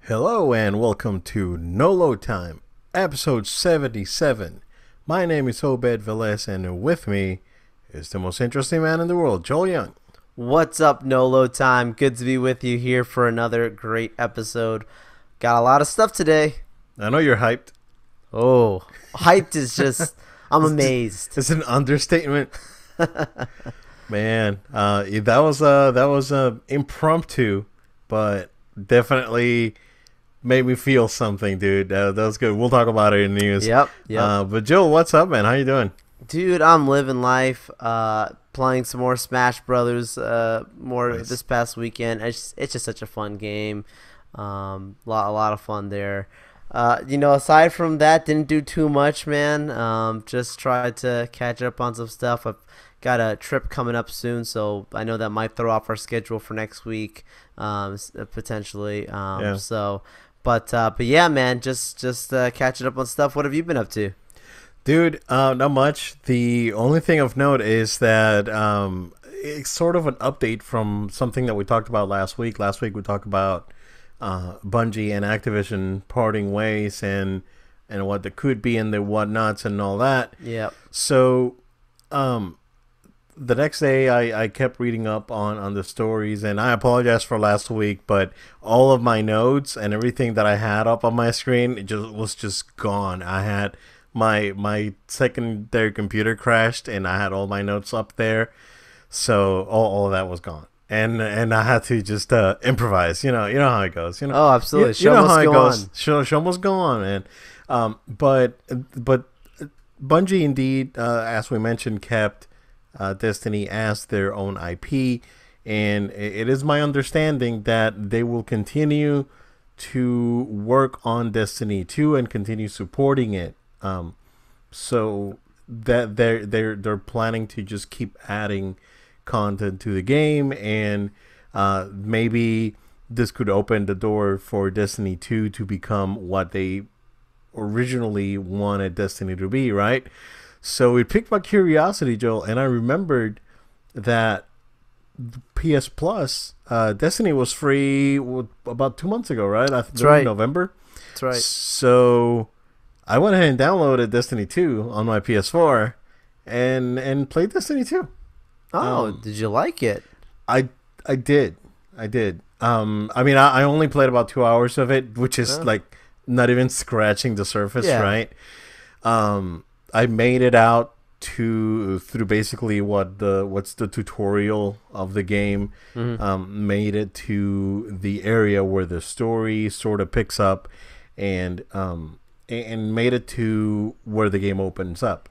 Hello and welcome to No Load Time, episode 77. My name is Obed Velez and with me is the most interesting man in the world, Joel Young. What's up, No Load Time? Good to be with you here for another great episode. Got a lot of stuff today. I know you're hyped. Oh, hyped is just, I'm amazed. It's an understatement. Man, that was impromptu, but definitely made me feel something, dude. That was good. We'll talk about it in the news. Yep. But Joel, what's up, man? How you doing? Dude, I'm living life. Playing some more Smash Brothers. Nice. This past weekend. It's just such a fun game. A lot of fun there. Aside from that, didn't do too much, man. Just tried to catch up on some stuff. I've got a trip coming up soon, so I know that might throw off our schedule for next week, potentially. Yeah. But yeah, man, just catching up on stuff. What have you been up to? Dude, not much. The only thing of note is that it's sort of an update from something that we talked about last week. Last week we talked about Bungie and Activision parting ways and what there could be and the whatnots and all that. Yep. So the next day I kept reading up on the stories, and I apologize for last week, but all of my notes and everything that I had up on my screen was just gone. I had my secondary computer crashed and I had all my notes up there, so all of that was gone. And I had to just improvise. You know how it goes. Oh, absolutely. You know how it goes. On. Show must go on, man. But Bungie indeed, as we mentioned, kept Destiny as their own IP, and it is my understanding that they will continue to work on Destiny 2 and continue supporting it. So that they're planning to just keep adding content to the game, and maybe this could open the door for Destiny 2 to become what they originally wanted Destiny to be, right? So it piqued my curiosity, Joel, and I remembered that PS Plus, Destiny was free about 2 months ago, right? That's right. November. That's right. So I went ahead and downloaded Destiny 2 on my PS4 and played Destiny 2. Oh, did you like it? I did. I mean, I only played about 2 hours of it, which is like not even scratching the surface, Yeah. right? I made it out through basically what's the tutorial of the game. Mm-hmm. Made it to the area where the story sort of picks up, and made it to where the game opens up.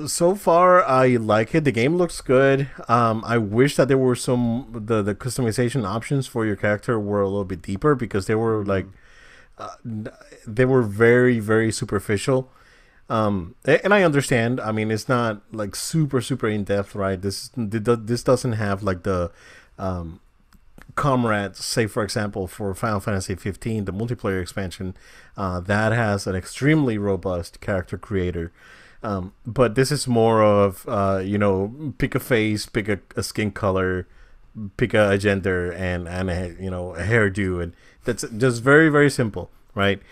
So far, I like it. The game looks good. I wish that there were the customization options for your character were a little bit deeper, because they were like they were very, very superficial. And I understand. I mean, it's not like super in depth, right? This doesn't have like the comrades. Say, for example, for Final Fantasy 15, the multiplayer expansion, that has an extremely robust character creator. But this is more of pick a face, pick a skin color, pick a gender, and a hairdo, and that's just very, very simple, right?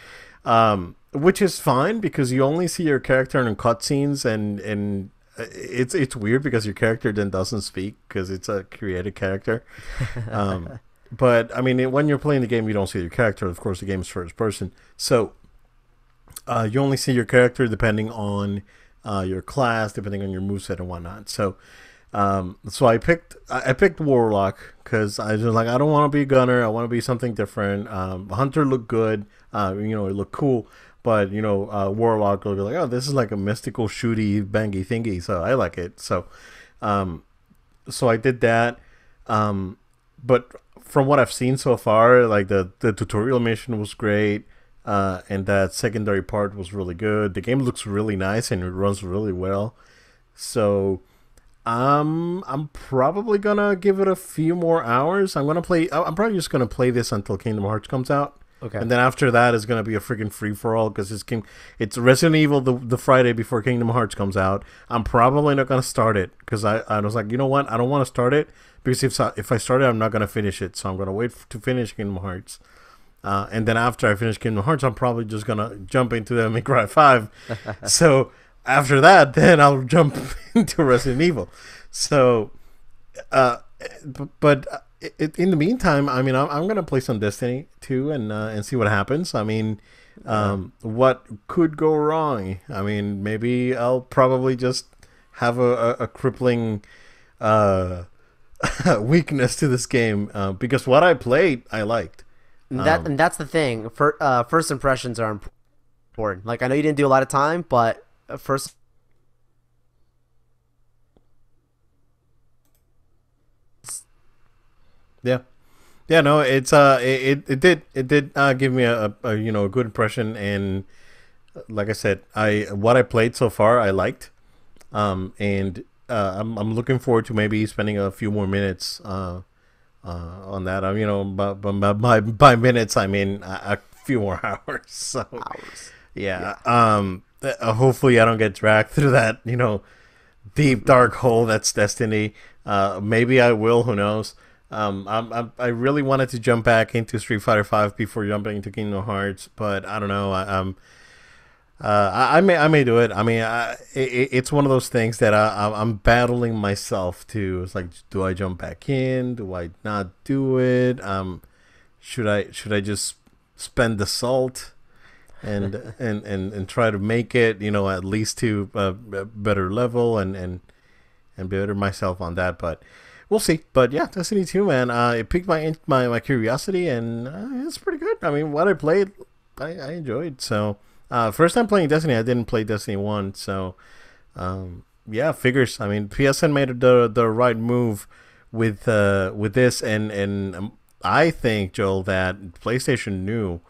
Which is fine, because you only see your character in cutscenes, and it's weird because your character then doesn't speak because it's a created character. But I mean, when you're playing the game, you don't see your character. Of course, the game is first person, so you only see your character depending on your class, depending on your moveset and whatnot. So I picked Warlock because I was like, I don't want to be a gunner. I want to be something different. Hunter looked good. It looked cool. But Warlock will be like, oh, this is like a mystical shooty bangy thingy. So I like it. So I did that. But from what I've seen so far, like the tutorial mission was great. And that secondary part was really good. The game looks really nice and it runs really well. So I'm probably gonna give it a few more hours. I'm probably just gonna play this until Kingdom Hearts comes out. Okay. And then after that is gonna be a freaking free for all, because it's Resident Evil the Friday before Kingdom Hearts comes out. I'm probably not gonna start it because I was like, you know what? I don't want to start it because if I start it, I'm not gonna finish it. So I'm gonna wait to finish Kingdom Hearts. And then after I finish Kingdom Hearts, I'm probably just gonna jump into the Make Cry 5. So after that, then I'll jump into Resident Evil. So, but in the meantime, I mean, I'm gonna play some Destiny 2 and see what happens. I mean, what could go wrong? I mean, maybe I'll probably just have a crippling weakness to this game because what I played, I liked. And that's the thing. First impressions are important. Like, I know you didn't do a lot of time, but first. Yeah. Yeah, no, it's it did give me a you know, a good impression, and like I said, what I played so far I liked, and I'm looking forward to maybe spending a few more minutes on that. You know, by minutes I mean a few more hours. So Hours. yeah, hopefully I don't get dragged through that, you know, deep dark hole that's Destiny. Maybe I will. Who knows? I really wanted to jump back into Street Fighter 5 before jumping into Kingdom Hearts, but I don't know. I may do it. I mean, it's one of those things that I'm battling myself to. It's like, do I jump back in? Do I not do it? Should I just spend the salt and try to make it, you know, at least to a better level and better myself on that, but. We'll see. But yeah, Destiny 2, man, it piqued my curiosity, and it's pretty good. I mean, what I played, I enjoyed. So, first time playing Destiny, I didn't play Destiny 1. So, yeah, figures. I mean, PSN made the right move with this, and I think, Joel, that PlayStation knew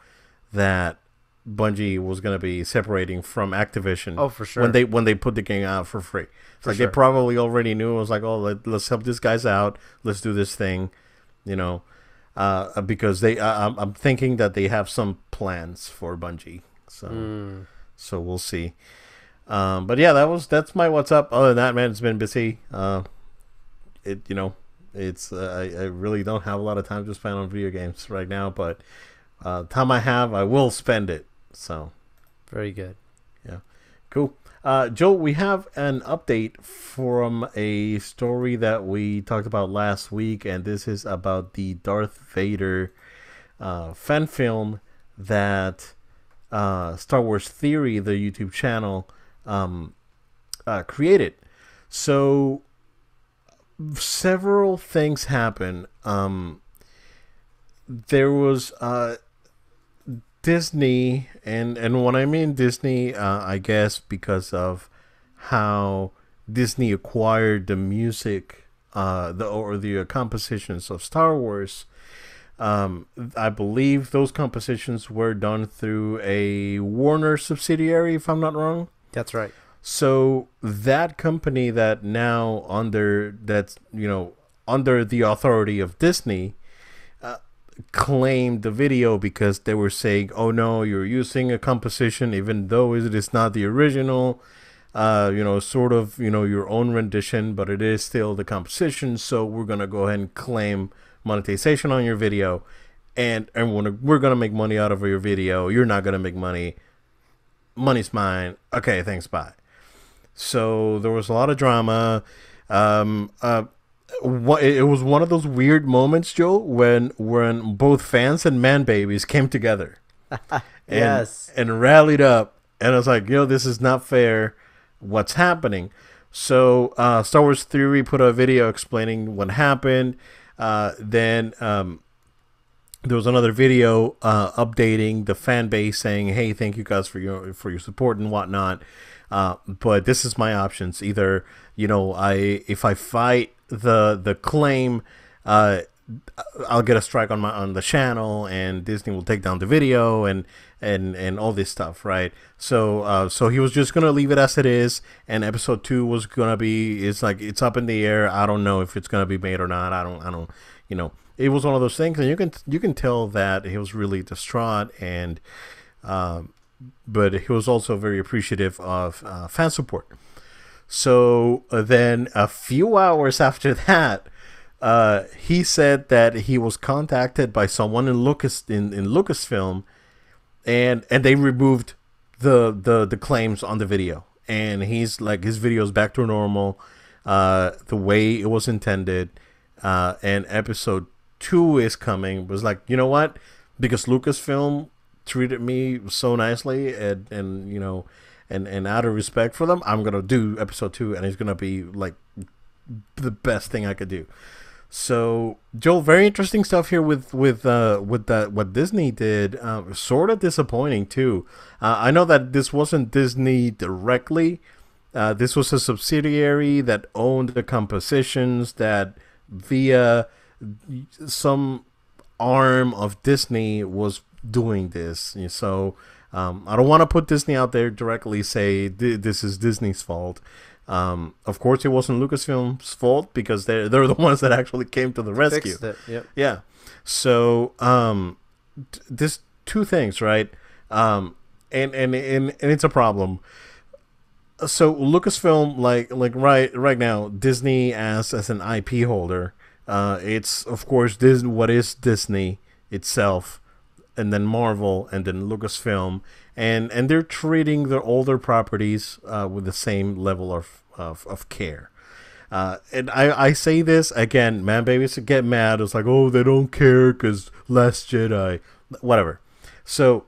that Bungie was going to be separating from Activision. Oh, for sure. When they put the game out for free. Like sure. They probably already knew. It was like, oh, let's help these guys out. Let's do this thing, you know, because I'm thinking that they have some plans for Bungie. So we'll see. But yeah, that's my what's up. Other than that, man, it's been busy. You know, it's I really don't have a lot of time to spend on video games right now, but time I have, I will spend it. So very good. Yeah, cool. Joel, we have an update from a story that we talked about last week, and this is about the Darth Vader fan film that Star Wars Theory, the YouTube channel, created. So several things happen. There was Disney, and when I mean Disney, I guess because of how Disney acquired the music, the compositions of Star Wars. I believe those compositions were done through a Warner subsidiary, if I'm not wrong. That's right. So that company that now under the authority of Disney claimed the video because they were saying, oh no, you're using a composition even though it is not the original, sort of, your own rendition, but it is still the composition, so we're gonna go ahead and claim monetization on your video, and we're gonna make money out of your video. You're not gonna make money. Money's mine. Okay, thanks, bye. So there was a lot of drama. It was one of those weird moments, Joe, when both fans and man babies came together, and rallied up, and I was like, this is not fair. What's happening? So Star Wars Theory put a video explaining what happened. Then there was another video updating the fan base, saying, "Hey, thank you guys for your support and whatnot. But this is my options. Either if I fight the claim, I'll get a strike on the channel, and Disney will take down the video and all this stuff, right? So he was just gonna leave it as it is, and episode 2 was gonna be, it's up in the air. I don't know if it's gonna be made or not. I don't it was one of those things, and you can tell that he was really distraught, and but he was also very appreciative of fan support. So then a few hours after that, he said that he was contacted by someone in Lucasfilm, and they removed the claims on the video, and he's like, his video is back to normal, the way it was intended, and episode 2 is coming. It was like, you know what? Because Lucasfilm treated me so nicely, and you know, and out of respect for them, I'm gonna do episode 2, and it's gonna be like the best thing I could do. So, Joel, very interesting stuff here with that what Disney did. Sort of disappointing too. I know that this wasn't Disney directly. This was a subsidiary that owned the compositions that via some arm of Disney was doing this. So I don't want to put Disney out there directly, say this is Disney's fault. Of course, it wasn't Lucasfilm's fault because they're the ones that actually came to the rescue. Fixed it. Yep. Yeah. So this two things, right? And it's a problem. So Lucasfilm, like right now, Disney as an IP holder, it's of course what is Disney itself, and then Marvel, and then Lucasfilm, and they're treating their older properties with the same level of care. And I say this again, man, babies get mad. It's like, oh, they don't care because Last Jedi, whatever. So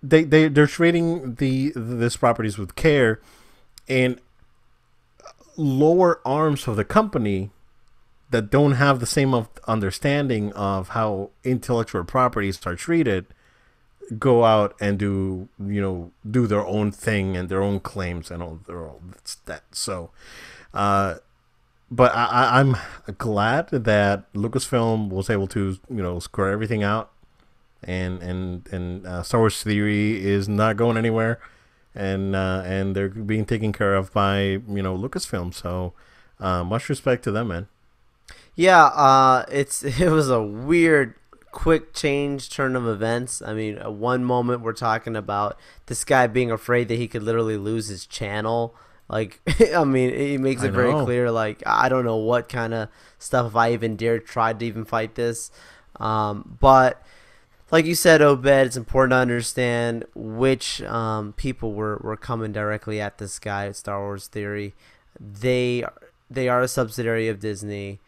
they're treating these properties with care, and lower arms of the company that don't have the same understanding of how intellectual properties are treated go out and do their own thing and their own claims and all their own that. So but I'm glad that Lucasfilm was able to square everything out, and Star Wars Theory is not going anywhere, and they're being taken care of by Lucasfilm. So much respect to them, man. Yeah, it was a weird, quick turn of events. I mean, at one moment we're talking about this guy being afraid that he could literally lose his channel. Like, I mean, he makes it very clear, like, I don't know what kind of stuff, if I even tried to even fight this. But like you said, Obed, it's important to understand which people were coming directly at this guy at Star Wars Theory. They are a subsidiary of Disney.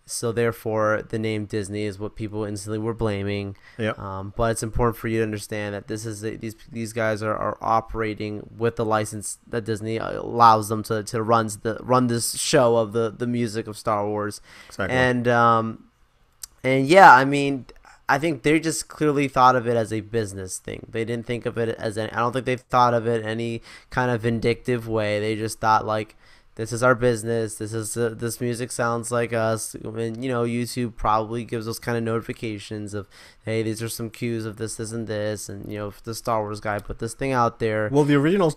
So therefore, the name Disney is what people instantly were blaming. Yep. But it's important for you to understand that this is these guys are operating with the license that Disney allows them to run this show of the music of Star Wars. Exactly. And yeah, I mean, I think they just clearly thought of it as a business thing. They didn't think of it as I don't think they thought of it any kind of vindictive way. They just thought, like, this is our business. This music sounds like us. And, YouTube probably gives us kind of notifications of, hey, these are some cues of this, and this. And, if the Star Wars guy put this thing out there. Well, the original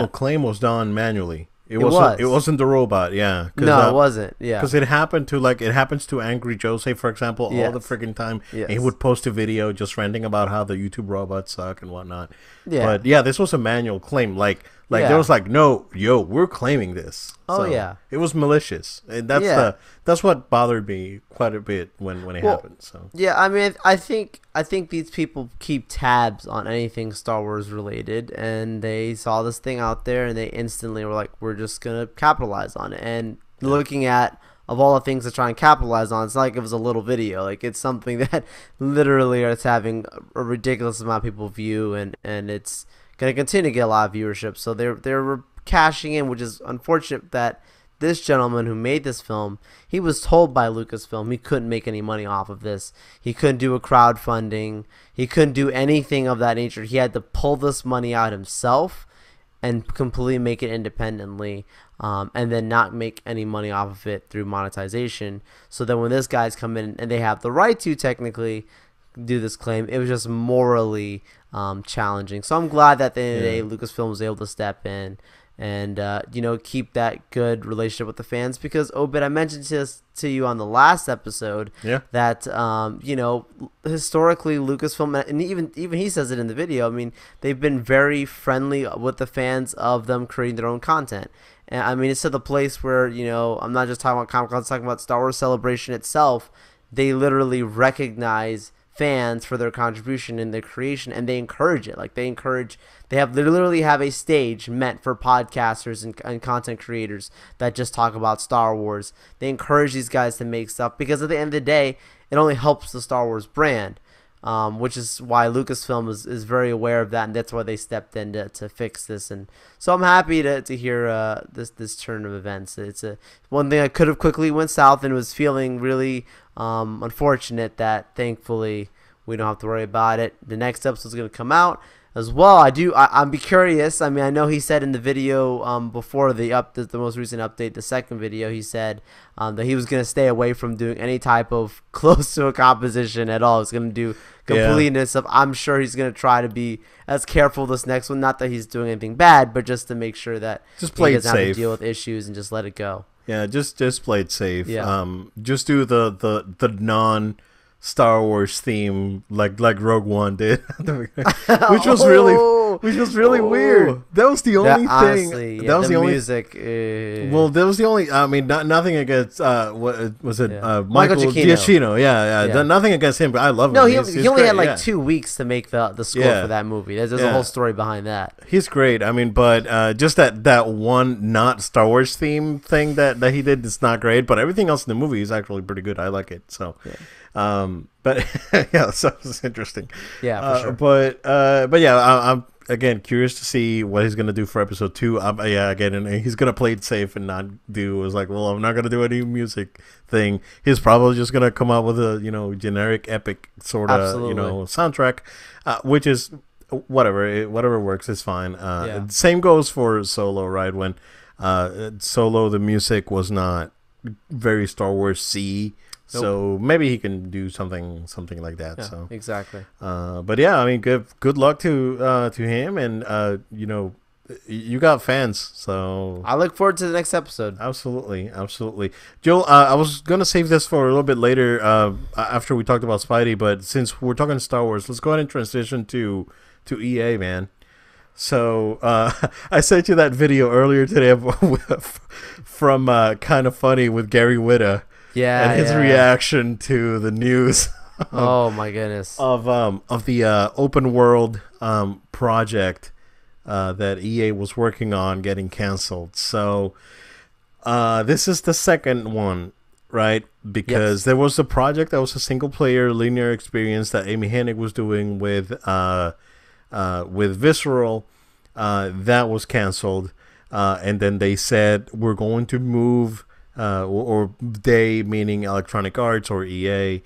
claim was done manually. It wasn't the robot, yeah. No, it wasn't, yeah. Because it happens to Angry Jose, for example, all the freaking time. Yes. And he would post a video just ranting about how the YouTube robots suck and whatnot. Yeah. But yeah, this was a manual claim. Like there was like, no, we're claiming this. Oh, so yeah. It was malicious. And that's what bothered me quite a bit when it happened. So yeah, I mean, I think these people keep tabs on anything Star Wars related, and they saw this thing out there, and they instantly were like, we're just gonna capitalize on it. And looking at, of all the things to try and capitalize on, it's not like it was a little video. Like, it's something that literally is having a ridiculous amount of people view, and it's going to continue to get a lot of viewership. So they're cashing in, which is unfortunate that this gentleman who made this film, he was told by Lucasfilm he couldn't make any money off of this. He couldn't do a crowdfunding. He couldn't do anything of that nature. He had to pull this money out himself and completely make it independently, and then not make any money off of it through monetization. So then when this guy's come in and they have the right to technically do this claim, it was just morally challenging. So I'm glad that at the end of the day, Lucasfilm was able to step in and keep that good relationship with the fans. Because Obed, I mentioned to you on the last episode that historically Lucasfilm, and even he says it in the video, I mean, they've been very friendly with the fans of them creating their own content. And I mean, it's to the place where, I'm not just talking about Comic-Con, I'm talking about Star Wars Celebration itself. They literally recognize fans for their contribution in their creation, and they encourage it. Like, they literally have a stage meant for podcasters and content creators that just talk about Star Wars. They encourage these guys to make stuff because at the end of the day, it only helps the Star Wars brand, which is why Lucasfilm is very aware of that, and that's why they stepped in to fix this. And so I'm happy to hear this turn of events. It's one thing that could have quickly went south, and was feeling really unfortunate that thankfully we don't have to worry about it. The next episode is going to come out as well. I'm be curious. I mean, I know he said in the video before the most recent update, the second video, he said that he was going to stay away from doing any type of close to a composition at all. He's going to do completeness of. I'm sure he's going to try to be as careful this next one. Not that he's doing anything bad, but just to make sure that just play he it doesn't have safe. to deal with issues and just let it go. Yeah, just play it safe. Yeah. Just do the non Star Wars theme like Rogue One did, which was really weird. That was the only thing. Honestly, that was the only music. Well, that was the only. I mean, nothing against what was it? Michael Giacchino. Yeah. Nothing against him, but I love him. No, he only had like 2 weeks to make the score for that movie. There's a whole story behind that. He's great. I mean, but just that one not Star Wars theme thing that he did is not great. But everything else in the movie is actually pretty good. I like it. So. Yeah. But yeah, so it's interesting. Yeah, for sure. But yeah, I'm again curious to see what he's gonna do for episode 2. Again, and he's gonna play it safe and not do. Was like, well, I'm not gonna do any music thing. He's probably just gonna come out with a generic epic sort of soundtrack, which is whatever works is fine. Same goes for Solo, right? When Solo, the music was not very Star Wars-y. Nope. So maybe he can do something like that. Yeah, so exactly. But yeah, I mean, good luck to him, and you got fans, so I look forward to the next episode. Absolutely. Joel, I was gonna save this for a little bit later after we talked about Spidey, but since we're talking Star Wars, let's go ahead and transition to EA, man. So I sent you that video earlier today from Kind of Funny with Gary Whitta. Yeah, and his reaction to the news. Oh my goodness! Of the open world project that EA was working on getting canceled. So this is the second one, right? Because there was a project that was a single player linear experience that Amy Hennig was doing with Visceral that was canceled, and then they said we're going to move. Or they, meaning Electronic Arts or EA,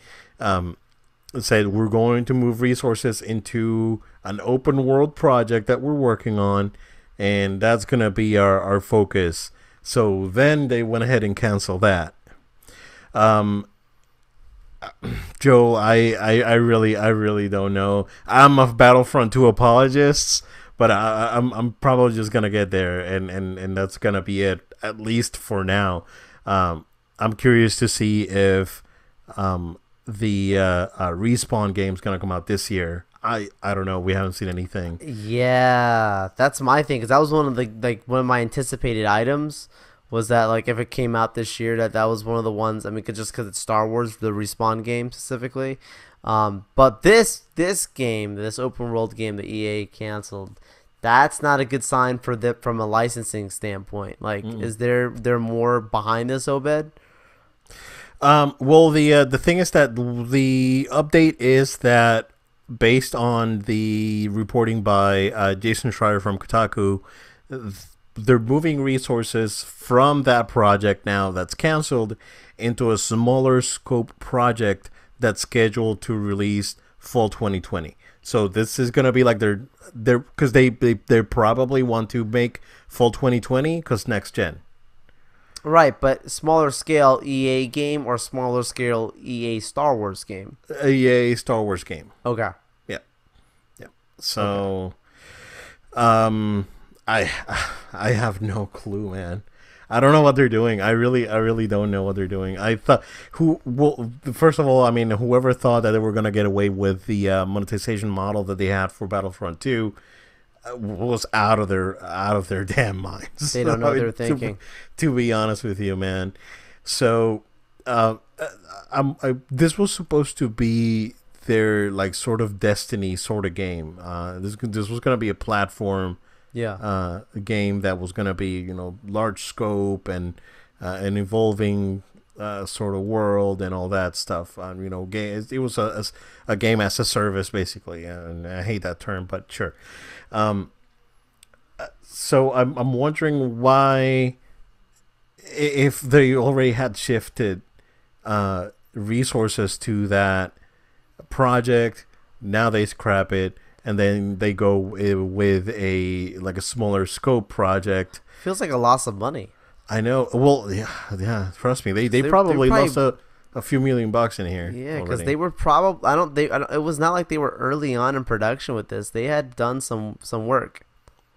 said we're going to move resources into an open world project that we're working on, and that's going to be our focus. So then they went ahead and canceled that. Joe, I really don't know. I'm a Battlefront 2 apologist, but I'm probably just going to get there, and that's going to be it, at least for now. I'm curious to see if the Respawn game's gonna come out this year. I don't know. We haven't seen anything. Yeah, that's my thing. Cause that was one of my anticipated items. Was that like if it came out this year, that was one of the ones. I mean, just because it's Star Wars, the Respawn game specifically. But this game, this open world game that EA canceled. That's not a good sign from a licensing standpoint. Like, is there more behind this, Obed? Well, the thing is that the update is that based on the reporting by Jason Schreier from Kotaku, they're moving resources from that project now that's canceled into a smaller scope project that's scheduled to release fall 2020. So this is gonna be like they're because they probably want to make fall 2020 because next gen. Right, but smaller scale EA game or smaller scale EA Star Wars game? EA Star Wars game. Okay. Yeah. So, okay. I I have no clue, man. I don't know what they're doing. I really don't know what they're doing. I thought who well first of all, I mean, whoever thought that they were gonna get away with the monetization model that they had for Battlefront 2 was out of their damn minds. They don't know I what mean, they're thinking. to be honest with you, man. So, uh, this was supposed to be their like sort of Destiny sort of game. This was gonna be a platform Yeah. game that was gonna be large scope and an evolving sort of world and all that stuff. It was a game as a service basically, and I hate that term, but sure. Um, so I'm wondering why, if they already had shifted resources to that project, now they scrap it and then they go with a smaller scope project. Feels like a loss of money. I know. Well, yeah. Trust me, they They're probably probably lost a few $1 million in here. Yeah, because already. they were probably I don't. It was not like they were early on in production with this. They had done some work.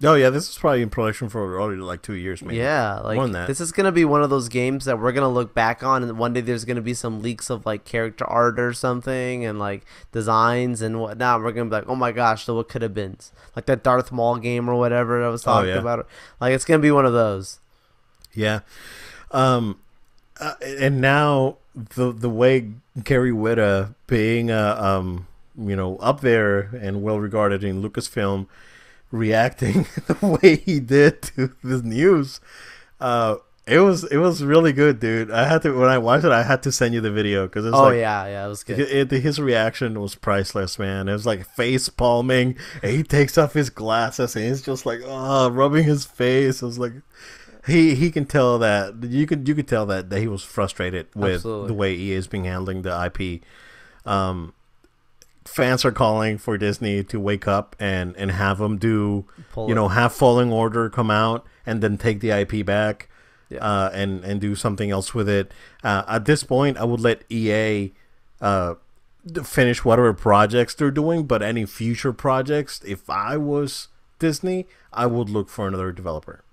Oh yeah, this is probably in production for already like 2 years, maybe. Yeah, like More than that. this is gonna be one of those games that we're gonna look back on, and one day there's gonna be some leaks of like character art or something, and like designs and whatnot. We're gonna be like, oh my gosh, so what could have been? Like that Darth Maul game or whatever I was talking about. Like it's gonna be one of those. Yeah. And now the way Gary Whitta being up there and well regarded in Lucasfilm, reacting the way he did to this news, it was really good, dude. I had to, when I watched it, I had to send you the video because it's Yeah, it was good. his reaction was priceless, man. It was like face palming, and he takes off his glasses and he's just like rubbing his face. It was like he can tell that you could tell that he was frustrated with Absolutely. the way EA has been handling the IP. Fans are calling for Disney to wake up and have them do have Falling Order come out and then take the IP back, and do something else with it. At this point, I would let EA finish whatever projects they're doing, but any future projects, if I was Disney, I would look for another developer.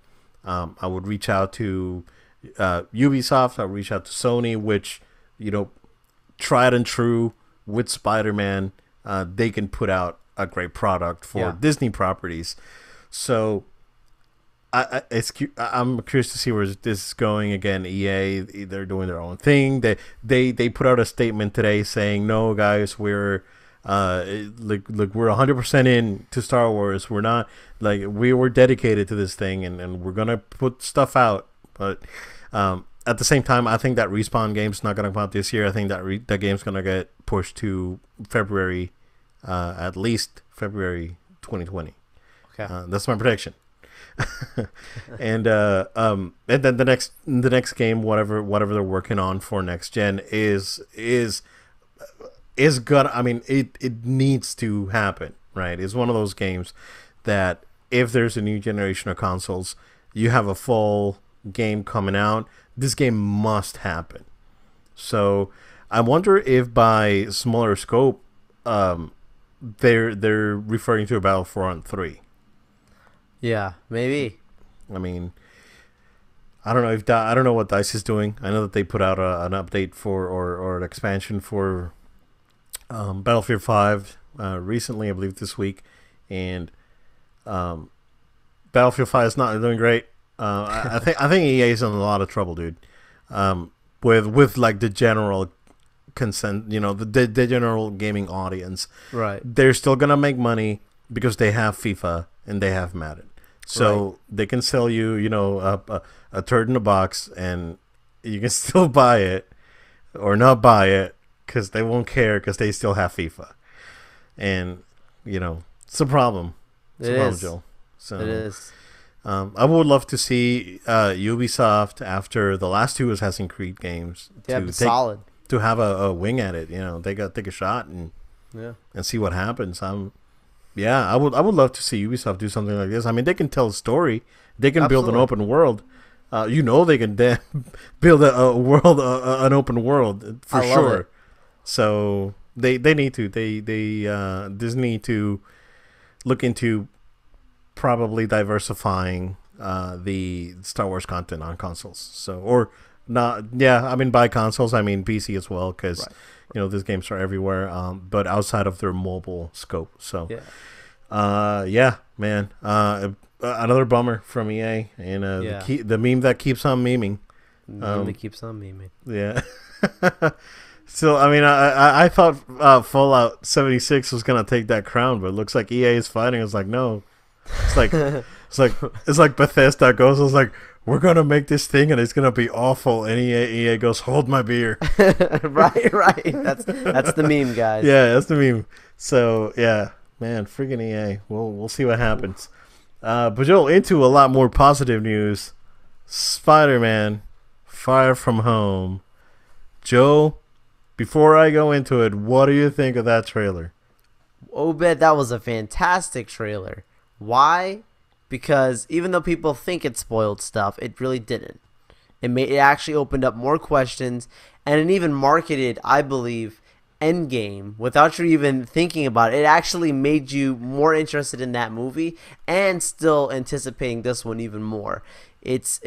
I would reach out to Ubisoft. I would reach out to Sony, which, tried and true with Spider-Man, they can put out a great product for Disney properties. So I'm curious to see where this is going. Again, EA, they're doing their own thing. They put out a statement today saying, no, guys, we're we're 100% in to Star Wars. We're not we were dedicated to this thing, and we're gonna put stuff out. But at the same time, I think that Respawn game's not gonna come out this year. I think that that game's gonna get pushed to February, at least February 2020. Okay, that's my prediction. And then the next game, whatever they're working on for next gen is gonna, I mean, it needs to happen, right? It's one of those games that if there's a new generation of consoles, you have a full game coming out, this game must happen. So I wonder if by smaller scope, they're referring to Battlefront 3. Yeah, maybe. I mean, I don't know I don't know what DICE is doing. I know that they put out an update for or an expansion for Battlefield 5 recently, I believe this week, and Battlefield 5 is not doing great. I think EA is in a lot of trouble, dude. With like the general consent, the general gaming audience. Right. They're still gonna make money because they have FIFA and they have Madden. So they can sell you, a turd in a box, and you can still buy it or not buy it because they won't care because they still have FIFA. And, it's a problem. It's a problem, Joel. So, it is. I would love to see Ubisoft, after the last two Assassin's Creed games, solid. To have a wing at it. Take a shot and see what happens. I would love to see Ubisoft do something like this. I mean, they can tell a story. They can build an open world. They can build a world, an open world for sure. It. So they need to. They Disney to look into probably diversifying the Star Wars content on consoles. So, or not, yeah, I mean, by consoles, I mean PC as well, because, these games are everywhere, but outside of their mobile scope. So, yeah, man, another bummer from EA, and the meme that keeps on memeing. It keeps on memeing. Yeah. So, I mean, I thought Fallout 76 was gonna take that crown, but it looks like EA is fighting. It's like, no, it's like it's like Bethesda goes. It's like, we're gonna make this thing and it's gonna be awful, and EA goes, hold my beer. right. That's the meme, guys. Yeah, that's the meme. So yeah, man, freaking EA. We'll see what happens. But Joel, into a lot more positive news. Spider-Man: Far From Home. Joe, before I go into it, what do you think of that trailer? Obed, that was a fantastic trailer. Why? Because even though people think it spoiled stuff, it really didn't. It actually opened up more questions, and it even marketed, I believe, Endgame without you even thinking about it. It actually made you more interested in that movie and still anticipating this one even more. It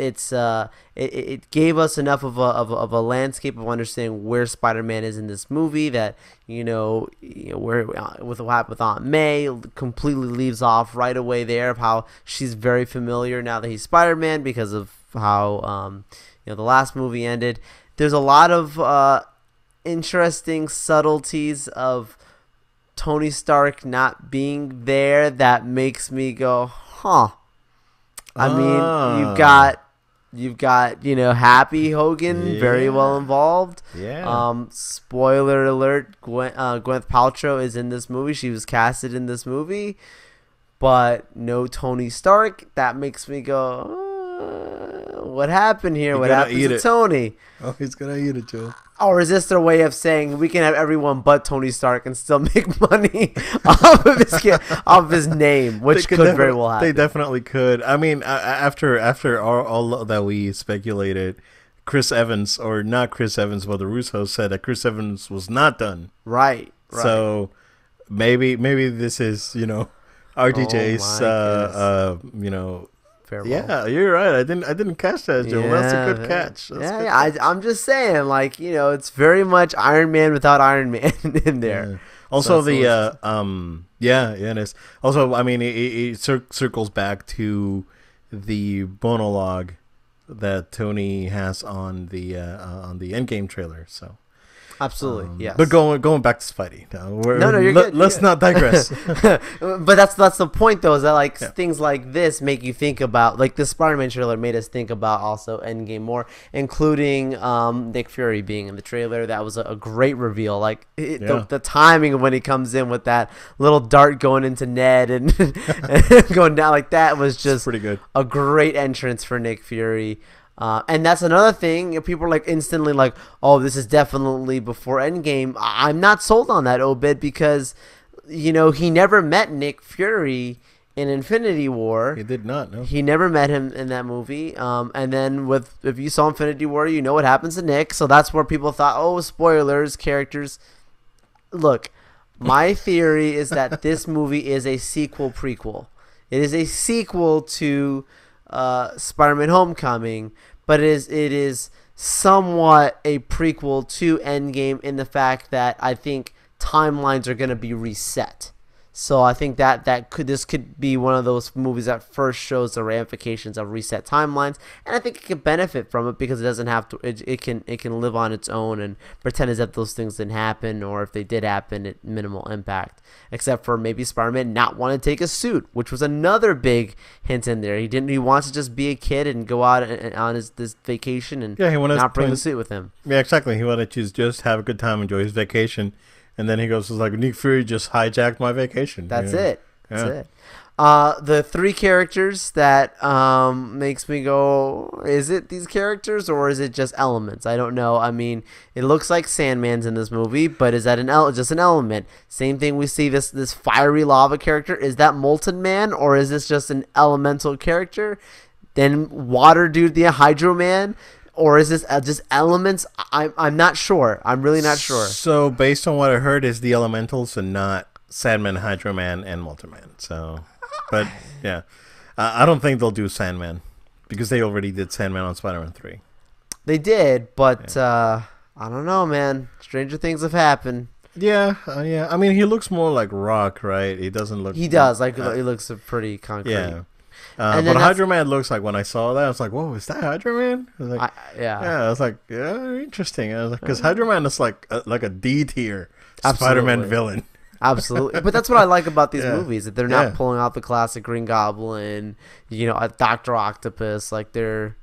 gave us enough of a landscape of understanding where Spider-Man is in this movie that where with what happened with Aunt May completely leaves off right away there of how she's very familiar now that he's Spider-Man because of how the last movie ended. There's a lot of interesting subtleties of Tony Stark not being there that makes me go, huh. I mean, you've got Happy Hogan very well involved. Yeah. Spoiler alert: Gwyneth Paltrow is in this movie. She was casted in this movie, but no Tony Stark. That makes me go, what happened here? What happened to Tony? Oh, he's gonna eat it, Joe. Or is this their way of saying we can have everyone but Tony Stark and still make money off of his name, which could very well happen. They definitely could. I mean, after all that we speculated, Chris Evans, or not Chris Evans, but the Russos said that Chris Evans was not done. Right. So maybe this is RDJ's Farewell. Yeah, you're right. I didn't catch that, Joe. That's a good catch. I'm just saying, it's very much Iron Man without Iron Man in there. Yeah. Also, it is. Also, I mean, it circles back to the monologue that Tony has on the Endgame trailer. So. Absolutely, yes. But going back to Spidey. No, you're good. Let's not digress. But that's the point, though, is that things like this make you think about, the Spider-Man trailer made us think about also Endgame more, including Nick Fury being in the trailer. That was a great reveal. The timing of when he comes in with that little dart going into Ned and going down like that was just pretty good. A great entrance for Nick Fury. And that's another thing. People are instantly oh, this is definitely before Endgame. I'm not sold on that, Obed, because, he never met Nick Fury in Infinity War. He did not, no. He never met him in that movie. And then if you saw Infinity War, you know what happens to Nick. So that's where people thought, oh, spoilers, characters. Look, my theory is that this movie is a sequel prequel. It is a sequel to Spider-Man Homecoming, but it is somewhat a prequel to Endgame in the fact that I think timelines are going to be reset. So I think this could be one of those movies that first shows the ramifications of reset timelines, and I think it can benefit from it because it doesn't have to. It can live on its own and pretend as if those things didn't happen, or if they did happen, at minimal impact. Except for maybe Spider-Man not want to take a suit, which was another big hint in there. He wants to just be a kid and go out on this vacation and not bring the suit with him. Yeah, exactly. He wanted to just have a good time, enjoy his vacation. And then he goes, Nick Fury just hijacked my vacation. That's it. The three characters that makes me go, is it these characters or is it just elements? I don't know. I mean, it looks like Sandman's in this movie, but is that just an element? Same thing, we see this fiery lava character. Is that Molten Man or is this just an elemental character? Then Water Dude, the Hydro Man. Or is this just elements? I'm not sure. I'm really not sure. So based on what I heard, is the elementals and not Sandman, Hydro Man, and Molten Man. So But yeah, I don't think they'll do Sandman because they already did Sandman on Spider-Man 3. They did, but I don't know, man. Stranger things have happened. Yeah, yeah. I mean, he looks more like Rock, right? He doesn't look. He does. Like he looks pretty concrete. Yeah. And but Hydro Man looks like, when I saw that, I was like, "Whoa, is that Hydro Man?" I was like, yeah. Yeah, I was like, "Yeah, interesting." I was like, because Hydro Man is like a D tier Spider-Man villain. Absolutely. But that's what I like about these movies, that they're not pulling out the classic Green Goblin, a Dr. Octopus. Like they're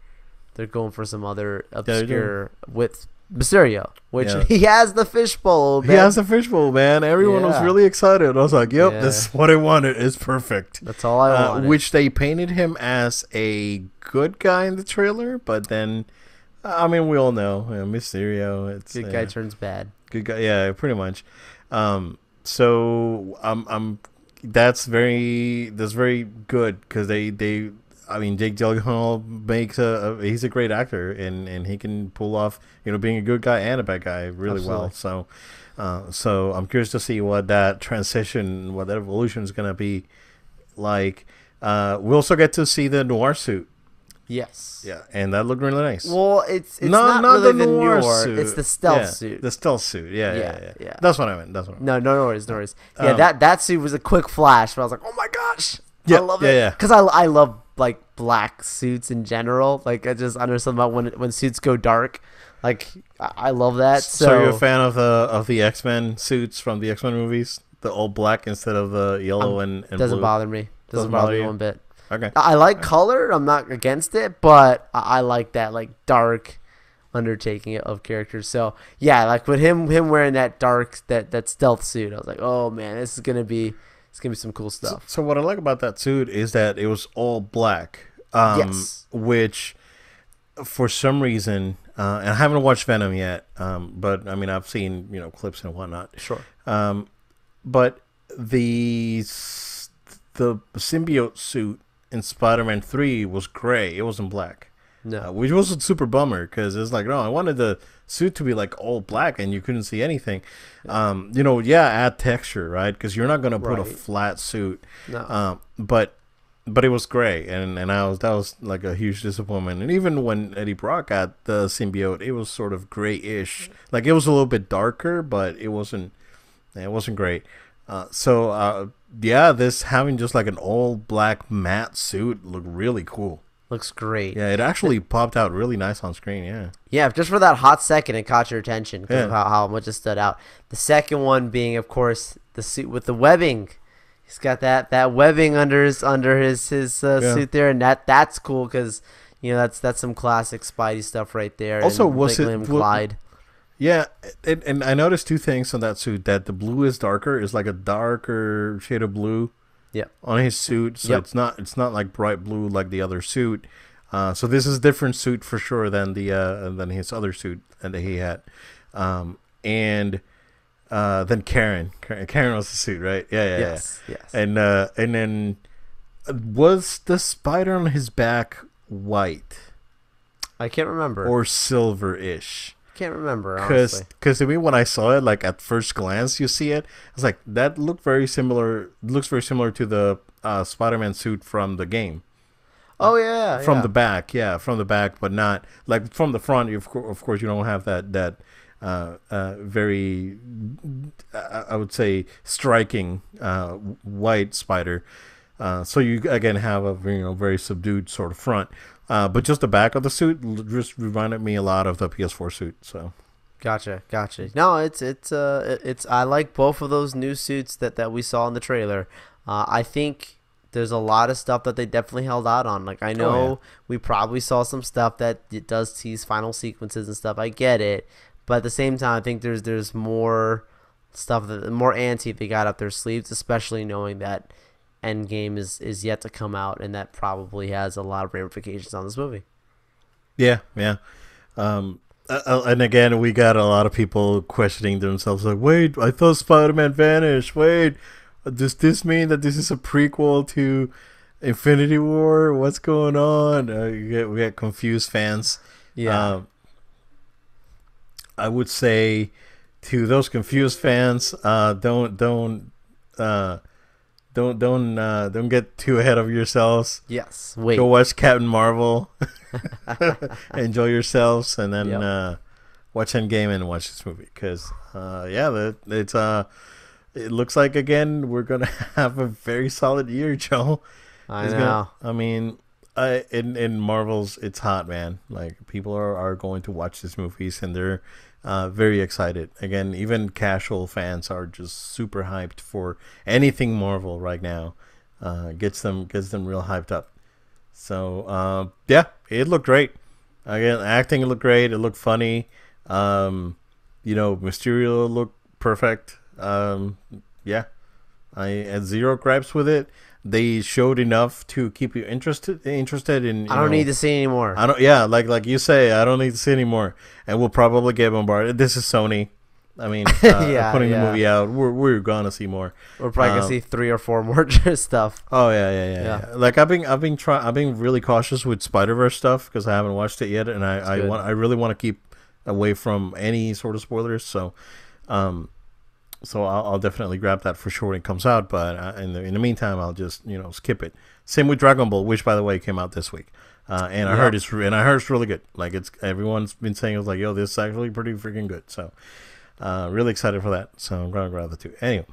going for some other obscure with Mysterio, which he has the fishbowl. He has the fishbowl, man. Everyone was really excited. I was like, "Yep, this is what I wanted. It's perfect." That's all I wanted. Which they painted him as a good guy in the trailer, but then, I mean, we all know Mysterio. It's good guy turns bad. Good guy, yeah, pretty much. So that's very good because they. I mean, Jake Gyllenhaal makes he's a great actor, and he can pull off, being a good guy and a bad guy really well. So I'm curious to see what that transition, what that evolution is going to be like. We also get to see the noir suit. Yes. Yeah, and that looked really nice. Well, it's not really the noir suit. It's the stealth suit. The stealth suit. Yeah. That's what I meant. No worries. Yeah, that suit was a quick flash, but I was like, oh my gosh. I love it. Yeah. Because I love like black suits in general. Like I understand about when suits go dark. Like I love that. So you're a fan of the X-Men suits from the X-Men movies, the all black instead of the yellow and doesn't blue? bother me. Doesn't bother me one bit. Okay. I like color. I'm not against it, but I like that like dark undertaking of characters. So yeah, like with him wearing that dark that stealth suit, I was like, oh man, it's gonna be some cool stuff. So what I like about that suit is that it was all black. Yes. Which, for some reason, and I haven't watched Venom yet, but I mean I've seen clips and whatnot. Sure. But the symbiote suit in Spider-Man 3 was gray. It wasn't black. No. Which was a super bummer because it's like, no, I wanted the suit to be like all black and you couldn't see anything. Add texture, right? Because you're not gonna put a flat suit. No. But it was gray, and that was like a huge disappointment. And even when Eddie Brock got the symbiote, it was sort of grayish. Like it was a little bit darker, but it wasn't great. This having just like an all black matte suit looked really cool. Looks great. Yeah, it actually popped out really nice on screen. Yeah. Yeah, just for that hot second, it caught your attention because of how much it stood out. The second one being, of course, the suit with the webbing. He's got that webbing under his suit there, and that's cool because that's some classic Spidey stuff right there. Also, and was Liam Clyde. Yeah, and I noticed two things on that suit: that the blue is darker, is like a darker shade of blue. Yep. On his suit, so it's not like bright blue like the other suit. So this is a different suit for sure than than his other suit that he had. And then Karen was the suit, right? Yes. And then was the spider on his back white? I can't remember. Or silver-ish. Can't remember, honestly. Because to me, when I saw it, like at first glance, you see it, I was like, that looked very similar. Looks very similar to the Spider-Man suit from the game. Oh yeah, from the back, from the back, but not like from the front. Of course, you don't have that very, I would say, striking white spider. So you again have a very subdued sort of front. But just the back of the suit just reminded me a lot of the PS4 suit. So, gotcha. No, it's I like both of those new suits that we saw in the trailer. I think there's a lot of stuff that they definitely held out on. Like I know we probably saw some stuff that it does tease final sequences and stuff. I get it, but at the same time, I think there's more stuff more ante they got up their sleeves, especially knowing that Endgame is yet to come out, and that probably has a lot of ramifications on this movie. Yeah. And again, we got a lot of people questioning themselves, like, wait, I thought Spider-Man vanished. Wait, does this mean that this is a prequel to Infinity War? What's going on? We get confused fans. Yeah. I would say to those confused fans, don't don't get too ahead of yourselves. Yes. Wait. Go watch Captain Marvel. Enjoy yourselves, and then watch Endgame and watch this movie because it looks like again we're gonna have a very solid year, Joe. I know. In Marvel's, it's hot, man. Like people are going to watch these movies, and they're very excited. Again, even casual fans are just super hyped for anything Marvel right now. Gets them real hyped up. So it looked great. Again, acting looked great. It looked funny. Mysterio looked perfect. I had zero gripes with it. They showed enough to keep you interested in. I don't need to see anymore. I don't. Yeah, like you say, I don't need to see anymore. And we'll probably get bombarded. This is Sony. I mean, putting the movie out, we're gonna see more. We're probably gonna see 3 or 4 more stuff. Oh yeah. Like I've been really cautious with Spider-Verse stuff because I haven't watched it yet, and I really want to keep away from any sort of spoilers. So, I'll definitely grab that for sure when it comes out. But in the meantime, I'll just skip it. Same with Dragon Ball, which by the way came out this week, and I heard it's really good. Like everyone's been saying it was like, yo, this is actually pretty freaking good. So. Really excited for that, so I'm gonna grab the 2. Anyway,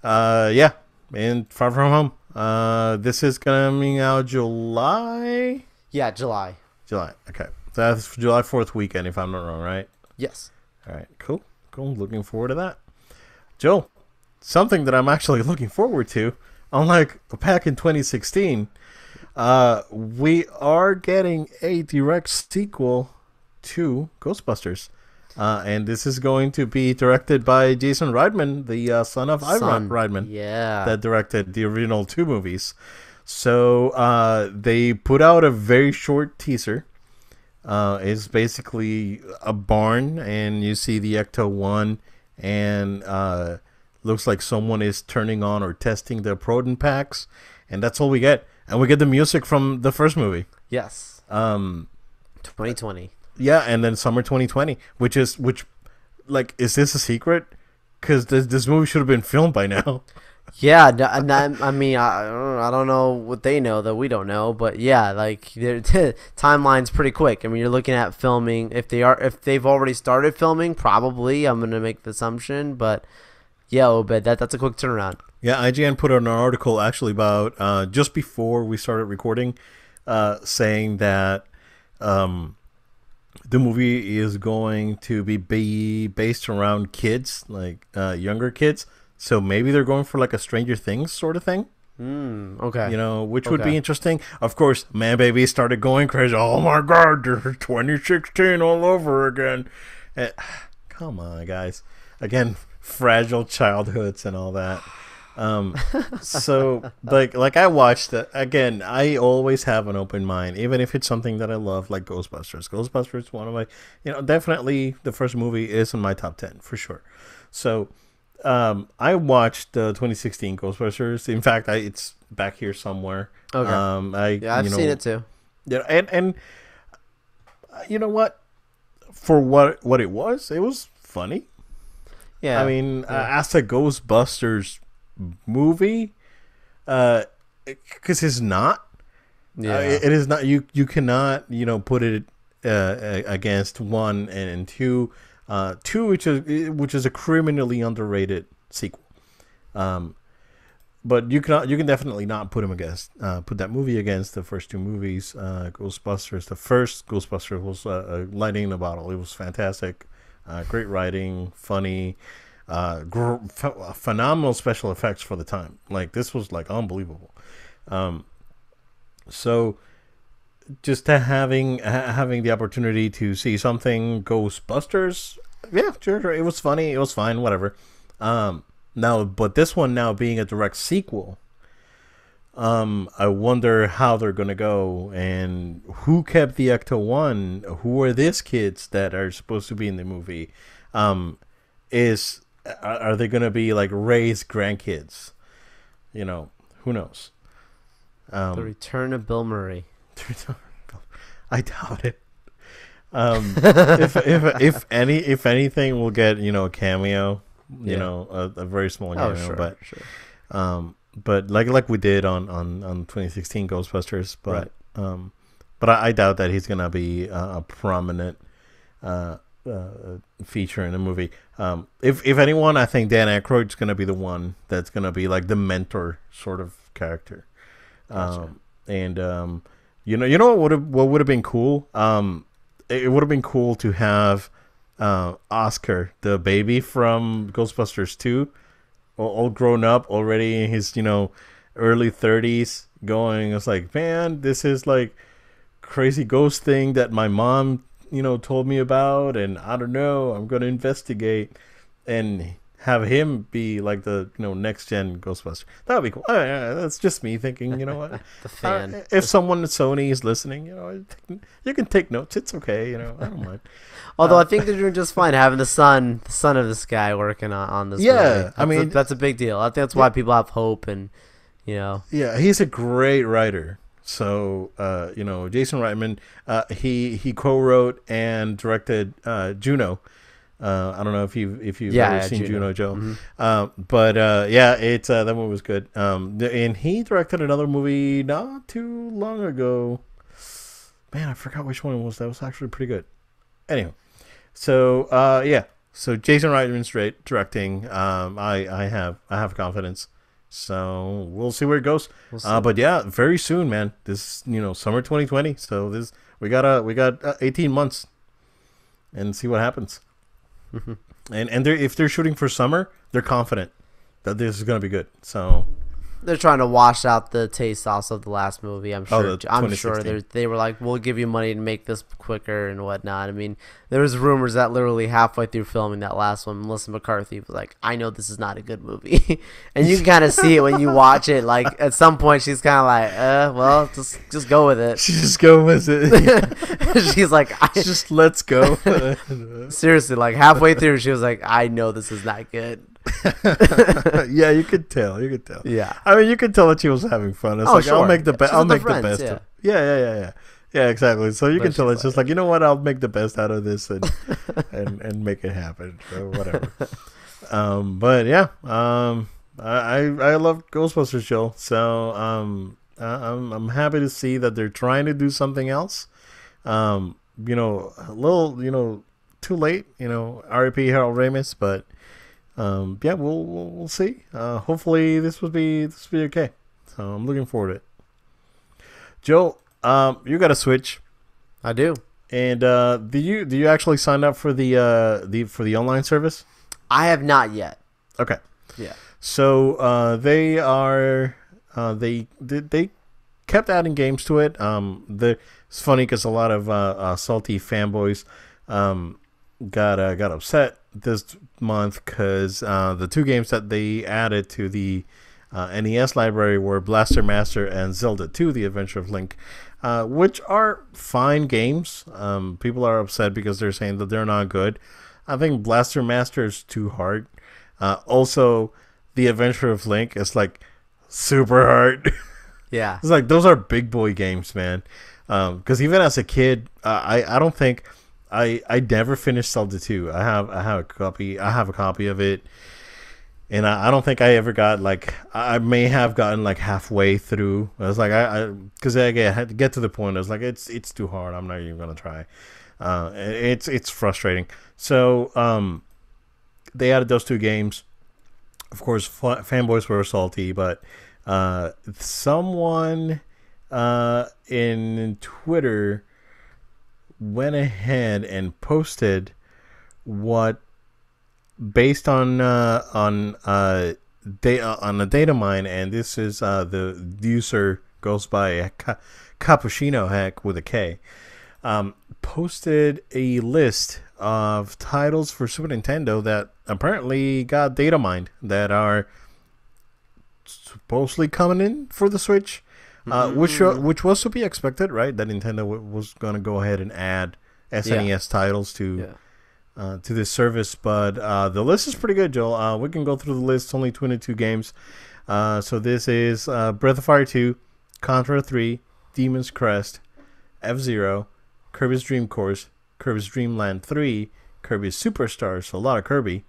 and Far From Home. This is coming out July. Yeah, July. Okay, so that's July 4th weekend, if I'm not wrong, right? Yes. All right, cool. Looking forward to that. Joe, something that I'm actually looking forward to, unlike back in 2016, we are getting a direct sequel to Ghostbusters. And this is going to be directed by Jason Reitman, the son of Ivan Reitman, that directed the original 2 movies. So they put out a very short teaser. It's basically a barn, and you see the Ecto-1, and looks like someone is turning on or testing the proton packs, and that's all we get. And we get the music from the first movie. Yes. 2020. Yeah, and then summer 2020, which is this a secret? Because this movie should have been filmed by now. Yeah, I mean, I don't know what they know that we don't know, but yeah, like their timeline's pretty quick. I mean, you're looking at filming. If they've already started filming, probably I'm gonna make the assumption, but yeah, Obed, that's a quick turnaround. Yeah, IGN put out an article actually about just before we started recording, saying that the movie is going to be based around kids, like younger kids. So maybe they're going for like a Stranger Things sort of thing. Okay. Which would be interesting. Of course, Man Baby started going crazy. Oh my God, 2016 all over again. Come on, guys. Again, fragile childhoods and all that. So like I watched it again. I always have an open mind, even if it's something that I love, like Ghostbusters. Ghostbusters, one of my, definitely the first movie is in my top 10 for sure. So, I watched 2016 Ghostbusters. In fact, it's back here somewhere. Okay. I've seen it too. Yeah, and you know what? For what it was funny. Yeah. I mean, as a Ghostbusters movie, because it's not. Yeah. It is not. You cannot put it against 1 and 2. 2, which is a criminally underrated sequel. But you can definitely not put that movie against the first 2 movies. Ghostbusters, the first Ghostbusters was lightning in a bottle. It was fantastic, great writing, funny, phenomenal special effects for the time. Like this was like unbelievable. So just having the opportunity to see something Ghostbusters, yeah, sure, it was funny, it was fine, whatever. Now, but this one now being a direct sequel, I wonder how they're gonna go and who kept the Ecto-1. Who are these kids that are supposed to be in the movie? Are they gonna be like Ray's grandkids? Who knows? The return of Bill Murray. I doubt it. If anything, we'll get a cameo. A very small cameo, sure, but sure. but like we did on 2016 Ghostbusters, Right. but I doubt that he's gonna be a prominent uh, feature in the movie. If anyone, I think Dan Aykroyd's gonna be the one that's gonna be like the mentor sort of character. Gotcha. And you know what would have been cool? It would have been cool to have Oscar, the baby from Ghostbusters 2, all grown up already in his early 30s, going. It's like, man, this is like crazy ghost thing that my mom told me about, and I don't know, I'm gonna investigate and have him be like the next gen Ghostbuster. That would be cool. That's just me thinking. You know what? The fan. If someone at Sony is listening, you can take notes. It's okay. I don't mind. Although I think they're doing just fine having the son of this guy working on this. Yeah, movie. That's a big deal. I think that's why people have hope, and Yeah, he's a great writer. So Jason Reitman, he co-wrote and directed Juno. I don't know if you've ever seen Juno, Joe. Mm-hmm. But it's that one was good. And he directed another movie not too long ago. Man, I forgot which one it was. That was actually pretty good. Anyway, so so Jason Reitman's directing. I have confidence. So we'll see where it goes. We'll see. But yeah, very soon, man. This summer 2020. So we got 18 months, and see what happens. Mm-hmm. And if they're shooting for summer, they're confident that this is gonna be good. So they're trying to wash out the taste sauce of the last movie. I'm sure. I'm sure they were like, we'll give you money to make this quicker and whatnot. I mean, there was rumors that literally halfway through filming that last one, Melissa McCarthy was like, I know this is not a good movie, and you can kind of see it when you watch it. Like at some point, she's kind of like, well, just go with it. Just go with it. She's like, just let's go. Seriously, like halfway through, she was like, I know this is not good. Yeah, you could tell. Yeah, I mean, you could tell that she was having fun. It's like, sure. I'll make the best. I'll make the best. Yeah, exactly. So you can tell it's just like, you know what? I'll make the best out of this and make it happen or whatever. But yeah, I love Ghostbusters show. So I'm happy to see that they're trying to do something else. A little too late. R.I.P. Harold Ramis, but. Yeah, we'll see. Hopefully this will be okay. So I'm looking forward to it. Joe, you got a Switch. I do. And do you actually sign up for the online service? I have not yet. Okay. Yeah. So they kept adding games to it. It's funny because a lot of salty fanboys got upset this month because the two games that they added to the NES library were Blaster Master and Zelda 2: The Adventure of Link, which are fine games. People are upset because they're saying that they're not good. I think Blaster Master is too hard. Also, The Adventure of Link is like super hard. Yeah, it's like those are big boy games, man. Because even as a kid, I don't think. I never finished Zelda 2. I have a copy. I have a copy of it, and I don't think I ever got I may have gotten halfway through. I was like because I had to get to the point. I was like it's too hard. I'm not even gonna try. It's frustrating. So they added those two games. Of course, fanboys were salty, but someone in Twitter went ahead and posted what, based on a data mine, and this is the user goes by Cappuccino Hack with a K, posted a list of titles for Super Nintendo that apparently got data mined that are supposedly coming in for the Switch. Which was to be expected, right? That Nintendo was going to go ahead and add SNES titles to this service. But the list is pretty good, Joel. We can go through the list. It's only 22 games. So this is Breath of Fire 2, Contra 3, Demon's Crest, F-Zero, Kirby's Dream Course, Kirby's Dream Land 3, Kirby's Superstars, so a lot of Kirby,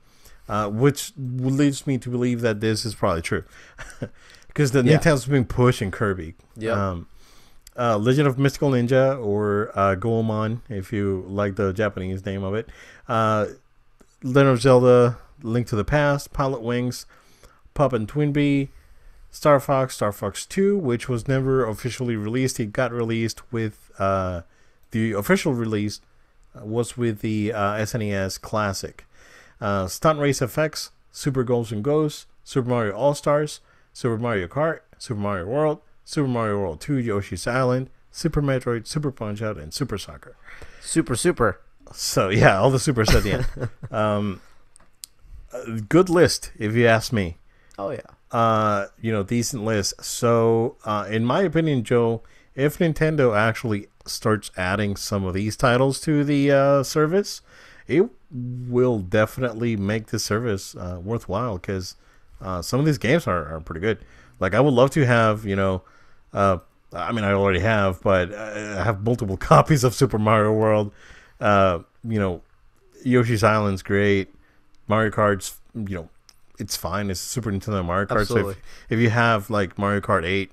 which leads me to believe that this is probably true. because the Nintendo's been pushing Kirby. Yeah. Legend of Mystical Ninja, or Goemon, if you like the Japanese name of it. Legend of Zelda, Link to the Past, Pilot Wings, Pup and Twinbee, Star Fox 2, which was never officially released. It got released with the official release was with the SNES Classic. Stunt Race FX, Super Ghosts and Ghosts, Super Mario All-Stars, Super Mario Kart, Super Mario World, Super Mario World 2, Yoshi's Island, Super Metroid, Super Punch-Out, and Super Soccer. Super. So, yeah, all the supers at the end. Good list, if you ask me. Oh, yeah. Decent list. So, in my opinion, Joe, if Nintendo actually starts adding some of these titles to the service, it will definitely make the service worthwhile, because some of these games are pretty good. Like, I would love to have, I already have, but I have multiple copies of Super Mario World. Yoshi's Island's great. Mario Kart's, it's fine. It's Super Nintendo Mario Kart. Absolutely. So if you have like Mario Kart 8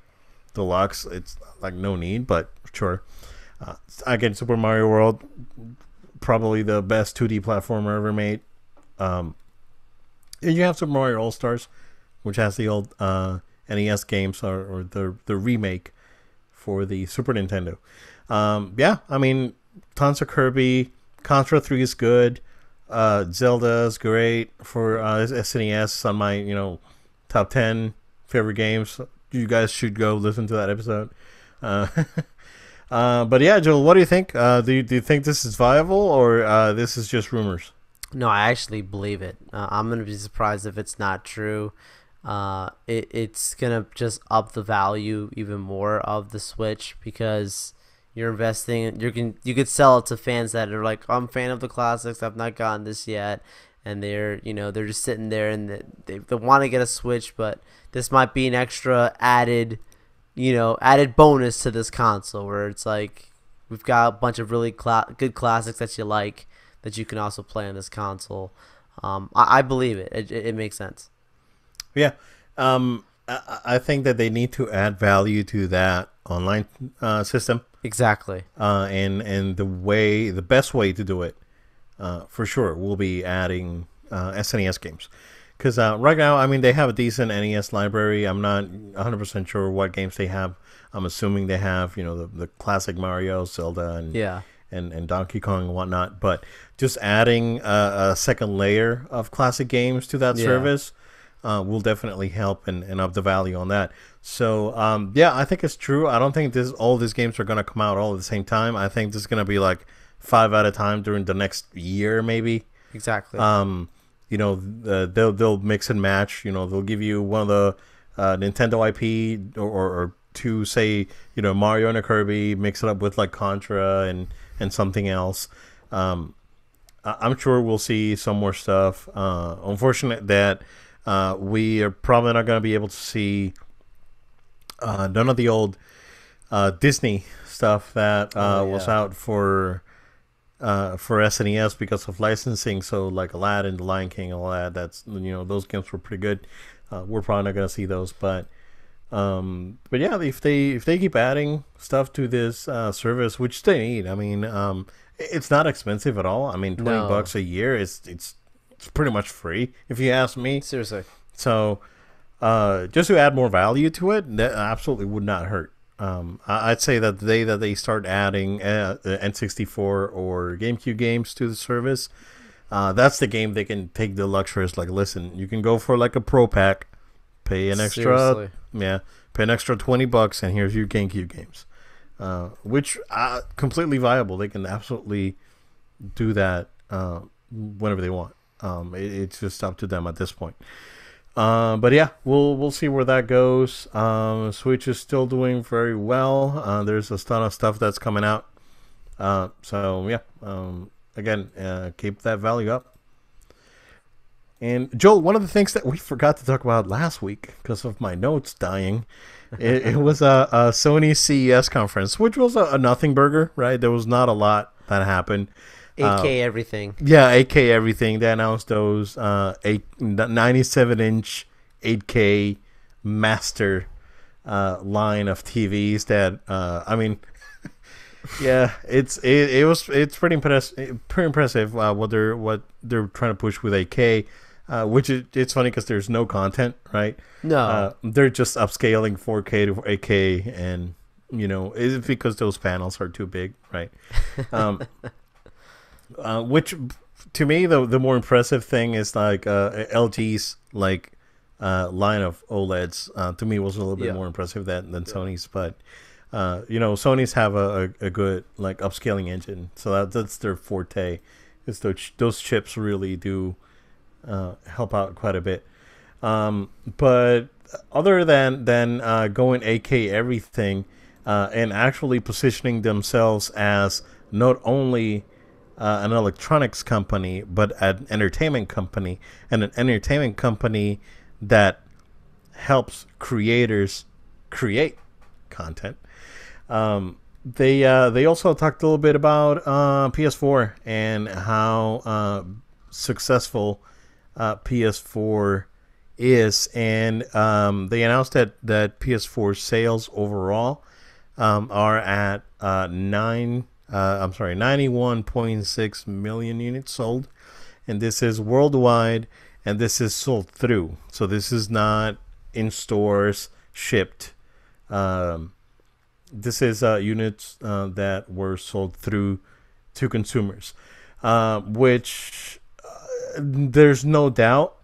Deluxe, it's like no need, but sure. Again, Super Mario World, probably the best 2D platformer ever made. And you have Super Mario All Stars, which has the old NES games or the remake for the Super Nintendo. Tons of Kirby. Contra 3 is good. Zelda is great for SNES on my top 10 favorite games. You guys should go listen to that episode. But yeah, Joel, what do you think? Do you think this is viable, or this is just rumors? No, I actually believe it. I'm going to be surprised if it's not true. It's going to just up the value even more of the Switch, because you're investing. You could sell it to fans that are like, I'm a fan of the classics, I've not gotten this yet, and they're just sitting there and they want to get a Switch, but this might be an extra added bonus to this console, where it's like, we've got a bunch of really good classics that you like that you can also play on this console. I believe it. It makes sense. Yeah. I think that they need to add value to that online system. Exactly. And the best way to do it, for sure, will be adding SNES games. Because right now, they have a decent NES library. I'm not 100% sure what games they have. I'm assuming they have, the classic Mario, Zelda, and Donkey Kong and whatnot. But just adding a second layer of classic games to that service will definitely help and up the value on that. So, I think it's true. I don't think all these games are going to come out all at the same time. I think this is going to be like 5 at a time during the next year, maybe. Exactly. They'll mix and match. They'll give you one of the Nintendo IP or two, say, Mario and a Kirby, mix it up with like Contra and something else. I'm sure we'll see some more stuff. Unfortunate that we are probably not going to be able to see none of the old Disney stuff that was out for SNES because of licensing. So like Aladdin, The Lion King, all that. That's those games were pretty good. We're probably not going to see those, but yeah, if they keep adding stuff to this service, which they need. It's not expensive at all. $20 a year it's pretty much free, if you ask me. Seriously. So just to add more value to it, that absolutely would not hurt. I'd say that the day that they start adding N64 or GameCube games to the service, that's the game they can take the luxuries. Like, listen, you can go for like a pro pack, pay an extra, pay an extra $20, and here's your GameCube games, which completely viable. They can absolutely do that whenever they want. It's just up to them at this point. But yeah, we'll see where that goes. Switch is still doing very well. There's a ton of stuff that's coming out. Again, keep that value up. And Joel, one of the things that we forgot to talk about last week because of my notes dying, it was a Sony CES conference, which was a nothing burger, right? There was not a lot that happened. 8K everything. Yeah, 8K everything. They announced those 97-inch 8K master line of TVs that I mean, yeah, it's pretty impressive what they're trying to push with AK, which it's funny because there's no content, right? No. They're just upscaling 4K to 8K, and it's because those panels are too big, right? Which to me the more impressive thing is like LG's like line of OLEDs. To me was a little bit more impressive than Sony's, but Sony's have a good like upscaling engine, so that's their forte. Is those chips really do help out quite a bit. But other than going AK everything and actually positioning themselves as not only an electronics company but an entertainment company, and an entertainment company that helps creators create content. They also talked a little bit about PS4 and how successful PS4 is, and they announced that PS4 sales overall are at 91.6 million units sold, and this is worldwide, and this is sold through. So this is not in stores shipped. This is units that were sold through to consumers, which there's no doubt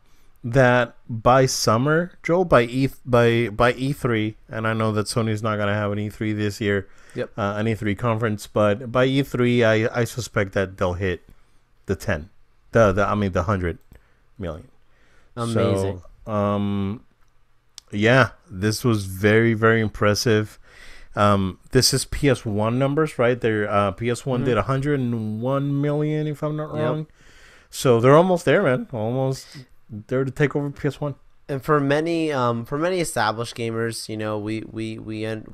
that by summer, Joel, by E3, and I know that Sony's not gonna have an E3 this year, an E3 conference, but by E3, I suspect that they'll hit the 100 million. Amazing. So, yeah, this was very, very impressive. This is PS1 numbers, right? Their PS1 did 101 million, if I'm not wrong. So they're almost there, man. Almost there to take over PS1. And for many established gamers,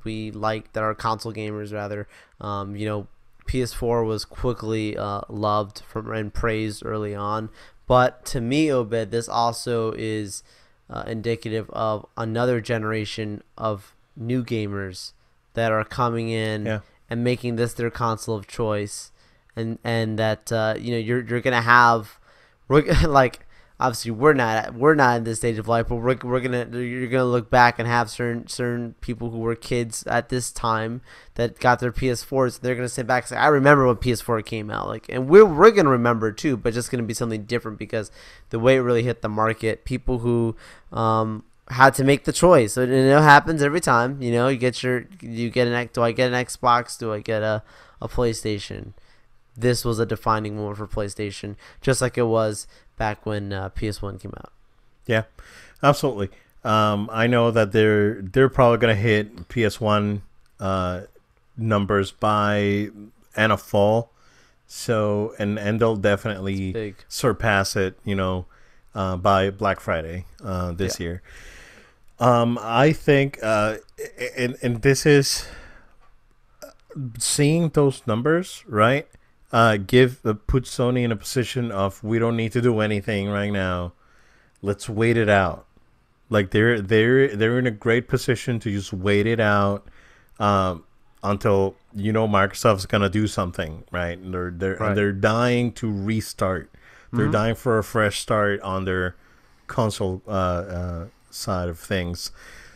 we like that our console gamers rather, PS4 was quickly loved and praised early on. But to me, Obed, this also is indicative of another generation of new gamers that are coming in and making this their console of choice, and that you're gonna have, like, obviously we're not in this stage of life, but you're gonna look back and have certain people who were kids at this time that got their PS4s. They're gonna sit back and say, I remember when PS4 came out, like, and we're gonna remember too, but just gonna be something different because the way it really hit the market, people who had to make the choice. So it happens every time. Do I get an Xbox? Do I get a PlayStation? This was a defining moment for PlayStation, just like it was back when PS1 came out. Yeah, absolutely. I know that they're probably gonna hit PS1 numbers by end of fall. So and they'll definitely surpass it. By Black Friday this year. I think, and this is seeing those numbers, right? Put Sony in a position of, we don't need to do anything right now. Let's wait it out. Like they're in a great position to just wait it out until Microsoft's gonna do something, right? And they're dying to restart. They're dying for a fresh start on their console side of things.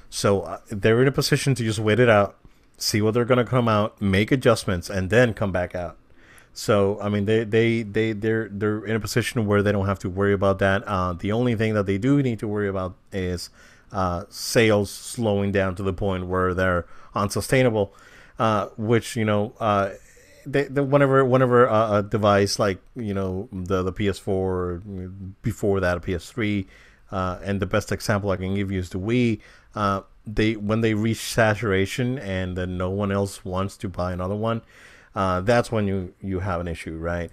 So they're in a position to just wait it out, see what they're going to come out, make adjustments, and then come back out. So, I mean, they're in a position where they don't have to worry about that. The only thing that they do need to worry about is sales slowing down to the point where they're unsustainable, which, whenever a device like the PS4, before that a PS3, and the best example I can give you is the Wii. When they reach saturation and then no one else wants to buy another one, that's when you have an issue, right?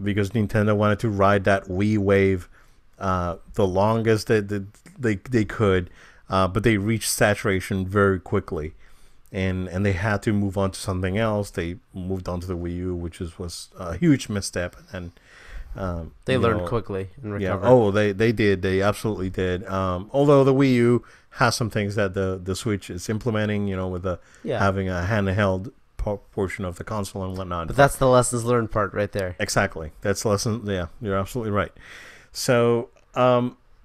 Because Nintendo wanted to ride that Wii wave the longest that they could, but they reached saturation very quickly. And they had to move on to something else. They moved on to the Wii U, which was a huge misstep. And They learned quickly and recovered. Yeah. Oh, they did. They absolutely did. Although the Wii U has some things that the Switch is implementing, with the having a handheld portion of the console and whatnot. But that's the lessons learned part right there. Exactly. That's the lesson. Yeah, you're absolutely right. So,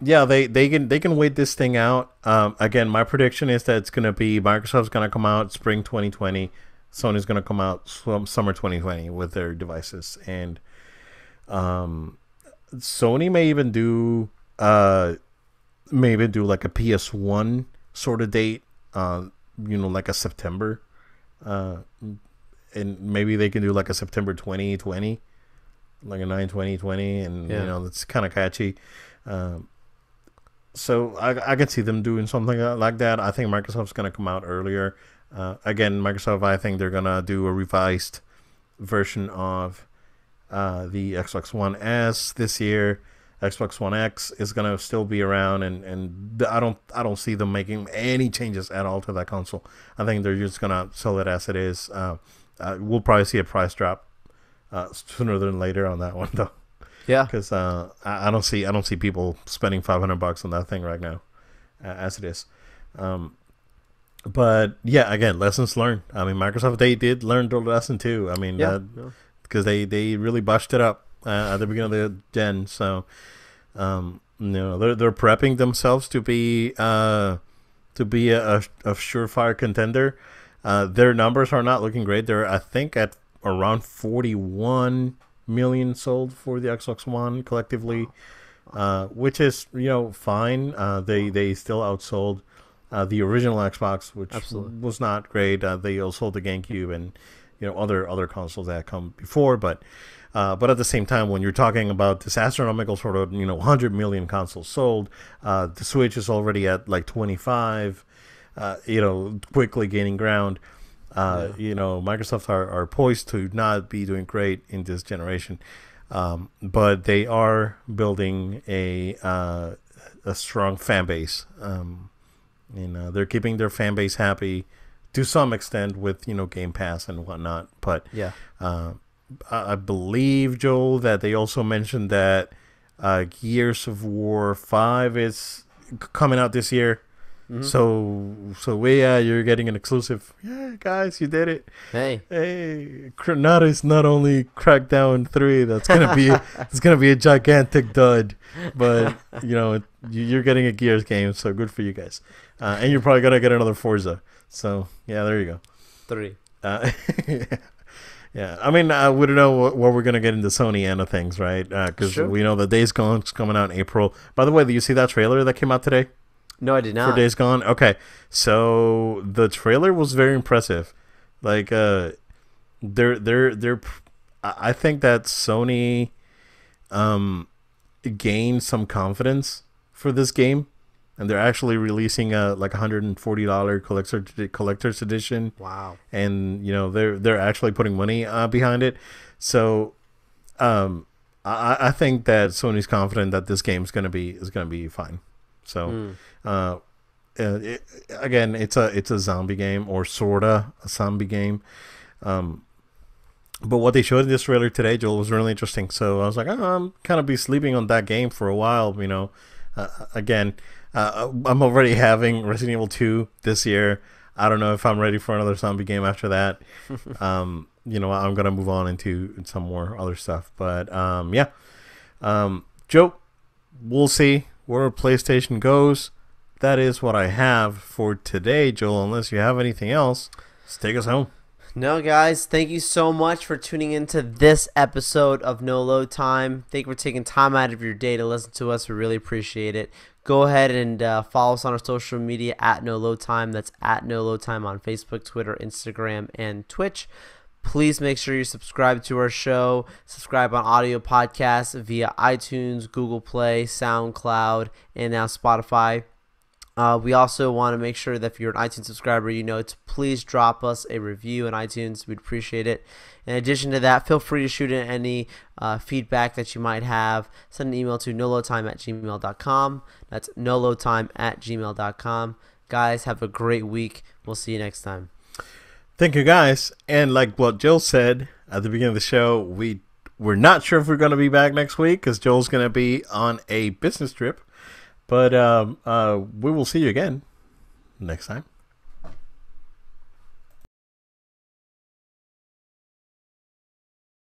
they can wait this thing out. Again, my prediction is that it's gonna be Microsoft's gonna come out spring 2020. Sony's gonna come out summer 2020 with their devices, and Sony may even do like a PS1 sort of date, like a September, and maybe they can do like a September 2020, like a 9/20/20, and it's kind of catchy. So I can see them doing something like that. I think Microsoft's gonna come out earlier. Again, Microsoft, I think they're gonna do a revised version of the Xbox One S this year. Xbox One X is gonna still be around, and I don't see them making any changes at all to that console. I think they're just gonna sell it as it is. We'll probably see a price drop sooner than later on that one, though. Yeah, because I don't see people spending $500 on that thing right now, as it is. But yeah, again, lessons learned. I mean, Microsoft, they did learn their lesson too. I mean, because they really botched it up at the beginning of the gen. So, they're prepping themselves to be a surefire contender. Their numbers are not looking great. They're, I think, at around 41 million sold for the Xbox One collectively, which is fine. They still outsold the original Xbox, which was not great. They outsold the GameCube and other consoles that had come before, but at the same time, when you're talking about this astronomical sort of 100 million consoles sold, the Switch is already at like 25, quickly gaining ground. Microsoft are poised to not be doing great in this generation, but they are building a strong fan base. They're keeping their fan base happy to some extent with Game Pass and whatnot. But I believe, Joel, that they also mentioned that Gears of War 5 is coming out this year. Mm-hmm. So you're getting an exclusive. Yeah, guys, you did it. Hey, not only Crackdown 3. That's gonna be it's gonna be a gigantic dud, but you're getting a Gears game, so good for you guys. And you're probably gonna get another Forza. So yeah, there you go. 3. Yeah, I mean, we don't know what we're gonna get into Sony end of things, right? Because we know the Days Gone's coming out in April. By the way, did you see that trailer that came out today? No, I did not. For Days Gone? Okay. So the trailer was very impressive. Like, I think that Sony gained some confidence for this game, and they're actually releasing a like $140 collector's edition. Wow. And they're actually putting money behind it. So I think that Sony's confident that this game's gonna be fine. So, again, it's a zombie game, or sorta a zombie game. But what they showed in this trailer today, Joel, was really interesting. So I was like, I'm kind of be sleeping on that game for a while. Again, I'm already having Resident Evil 2 this year. I don't know if I'm ready for another zombie game after that. I'm gonna move on into some more other stuff. But Joe, we'll see where PlayStation goes. That is what I have for today, Joel. Unless you have anything else, let's take us home. No, guys, thank you so much for tuning into this episode of No Load Time. Thank you for taking time out of your day to listen to us. We really appreciate it. Go ahead and follow us on our social media at No Load Time. That's at No Load Time on Facebook, Twitter, Instagram, and Twitch. Please make sure you subscribe to our show. Subscribe on audio podcasts via iTunes, Google Play, SoundCloud, and now Spotify. We also want to make sure that if you're an iTunes subscriber, to please drop us a review on iTunes. We'd appreciate it. In addition to that, feel free to shoot in any feedback that you might have. Send an email to noloadtime@gmail.com. That's noloadtime@gmail.com. Guys, have a great week. We'll see you next time. Thank you, guys. And like what Jill said at the beginning of the show, we We're not sure if we're going to be back next week because Joel's going to be on a business trip. But we will see you again next time.